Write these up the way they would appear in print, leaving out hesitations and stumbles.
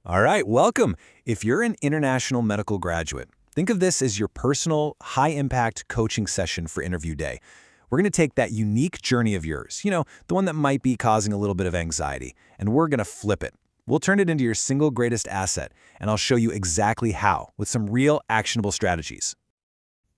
All right, welcome. If you're an international medical graduate, think of this as your personal, high-impact coaching session for interview day. We're going to take that unique journey of yours, the one that might be causing a little bit of anxiety, and we're going to flip it. We'll turn it into your single greatest asset, and I'll show you exactly how, with some real actionable strategies.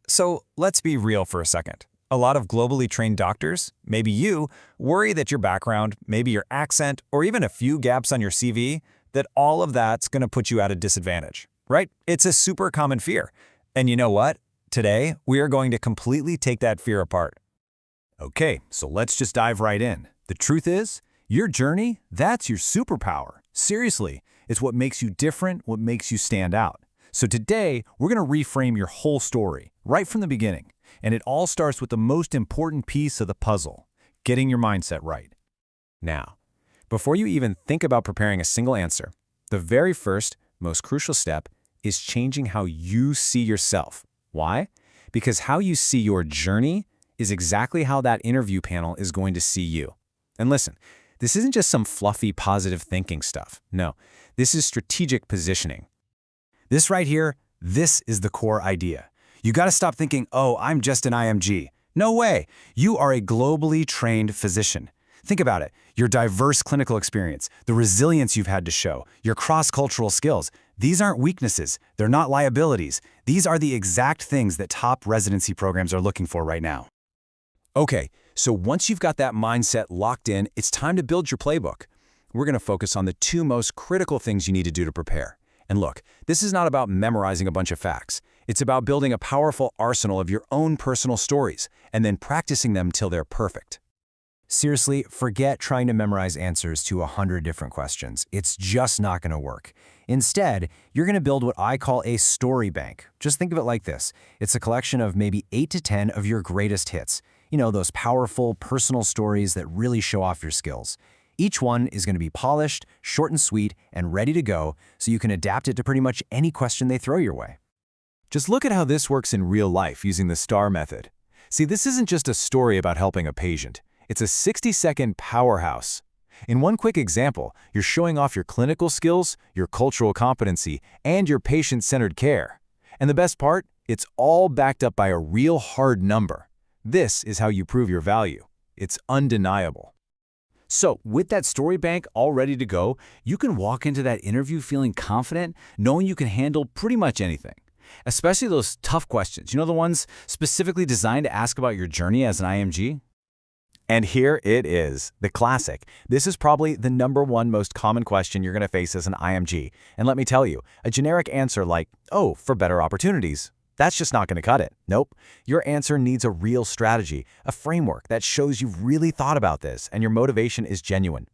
So let's be real for a second. A lot of globally trained doctors, maybe you, worry that your background, maybe your accent, or even a few gaps on your CV, that all of that's going to put you at a disadvantage, right? It's a super common fear. And you know what? Today, we are going to completely take that fear apart. Okay, so let's just dive right in. The truth is, your journey, that's your superpower. Seriously, it's what makes you different, what makes you stand out. So today, we're going to reframe your whole story, right from the beginning. And it all starts with the most important piece of the puzzle, getting your mindset right. Now, before you even think about preparing a single answer, the very first, most crucial step is changing how you see yourself. Why? Because how you see your journey is exactly how that interview panel is going to see you. And listen, this isn't just some fluffy positive thinking stuff. No, this is strategic positioning. This right here, this is the core idea. You got to stop thinking, oh, I'm just an IMG. No way. You are a globally trained physician. Think about it. Your diverse clinical experience, the resilience you've had to show, your cross-cultural skills. These aren't weaknesses. They're not liabilities. These are the exact things that top residency programs are looking for right now. Okay, so once you've got that mindset locked in, it's time to build your playbook. We're going to focus on the two most critical things you need to do to prepare. And look, this is not about memorizing a bunch of facts. It's about building a powerful arsenal of your own personal stories and then practicing them till they're perfect. Seriously, forget trying to memorize answers to 100 different questions. It's just not going to work. Instead, you're going to build what I call a story bank. Just think of it like this. It's a collection of maybe 8 to 10 of your greatest hits. Those powerful, personal stories that really show off your skills. Each one is going to be polished, short and sweet, and ready to go, so you can adapt it to pretty much any question they throw your way. Just look at how this works in real life using the STAR method. See, this isn't just a story about helping a patient. It's a 60-second powerhouse. In one quick example, you're showing off your clinical skills, your cultural competency, and your patient-centered care. And the best part? It's all backed up by a real hard number. This is how you prove your value. It's undeniable. So, with that story bank all ready to go, you can walk into that interview feeling confident, knowing you can handle pretty much anything. Especially those tough questions, the ones specifically designed to ask about your journey as an IMG? And here it is, the classic. This is probably the #1 most common question you're going to face as an IMG. And let me tell you, a generic answer like, oh, for better opportunities. That's just not going to cut it. Nope. Your answer needs a real strategy, a framework that shows you've really thought about this and your motivation is genuine.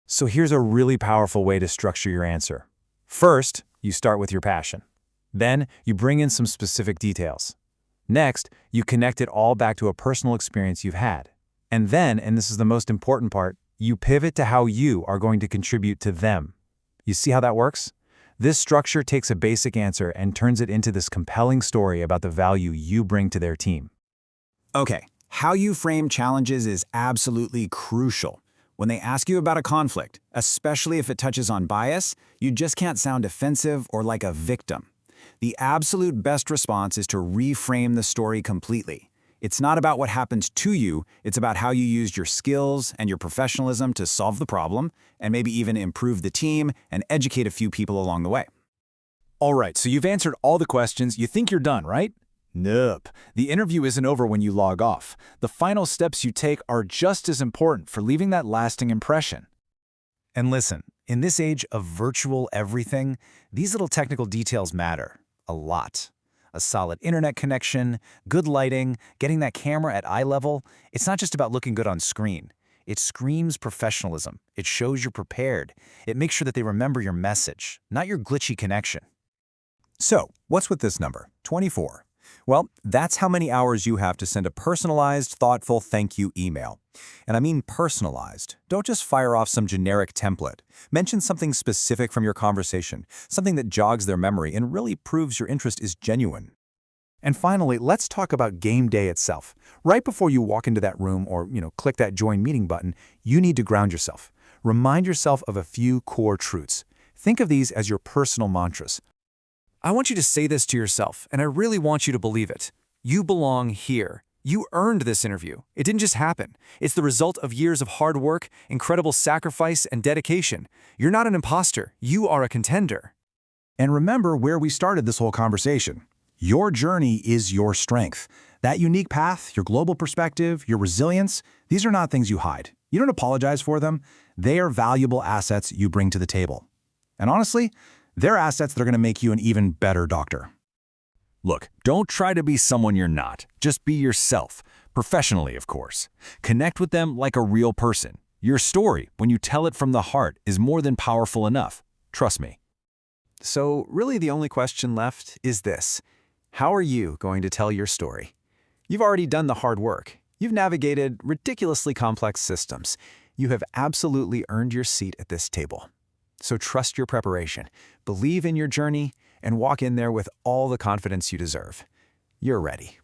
So here's a really powerful way to structure your answer. First, you start with your passion. Then, you bring in some specific details. Next, you connect it all back to a personal experience you've had. And then, and this is the most important part, you pivot to how you are going to contribute to them. You see how that works? This structure takes a basic answer and turns it into this compelling story about the value you bring to their team. Okay, how you frame challenges is absolutely crucial. When they ask you about a conflict, especially if it touches on bias, you just can't sound defensive or like a victim. The absolute best response is to reframe the story completely. It's not about what happened to you, it's about how you used your skills and your professionalism to solve the problem, and maybe even improve the team and educate a few people along the way. All right, so you've answered all the questions. You think you're done, right? Nope. The interview isn't over when you log off. The final steps you take are just as important for leaving that lasting impression. And listen, in this age of virtual everything, these little technical details matter a lot. A solid internet connection, good lighting, getting that camera at eye level. It's not just about looking good on screen. It screams professionalism. It shows you're prepared. It makes sure that they remember your message, not your glitchy connection. So, what's with this number, 24? Well, that's how many hours you have to send a personalized, thoughtful thank you email. And I mean personalized. Don't just fire off some generic template. Mention something specific from your conversation, something that jogs their memory and really proves your interest is genuine. And finally, let's talk about game day itself. Right before you walk into that room or, click that join meeting button, you need to ground yourself. Remind yourself of a few core truths. Think of these as your personal mantras. I want you to say this to yourself, and I really want you to believe it. You belong here. You earned this interview. It didn't just happen. It's the result of years of hard work, incredible sacrifice, and dedication. You're not an imposter. You are a contender. And remember where we started this whole conversation. Your journey is your strength. That unique path, your global perspective, your resilience, these are not things you hide. You don't apologize for them. They are valuable assets you bring to the table. And honestly, they're assets that are going to make you an even better doctor. Look, don't try to be someone you're not. Just be yourself. Professionally, of course. Connect with them like a real person. Your story, when you tell it from the heart, is more than powerful enough. Trust me. So really the only question left is this. How are you going to tell your story? You've already done the hard work. You've navigated ridiculously complex systems. You have absolutely earned your seat at this table. So trust your preparation, believe in your journey, and walk in there with all the confidence you deserve. You're ready.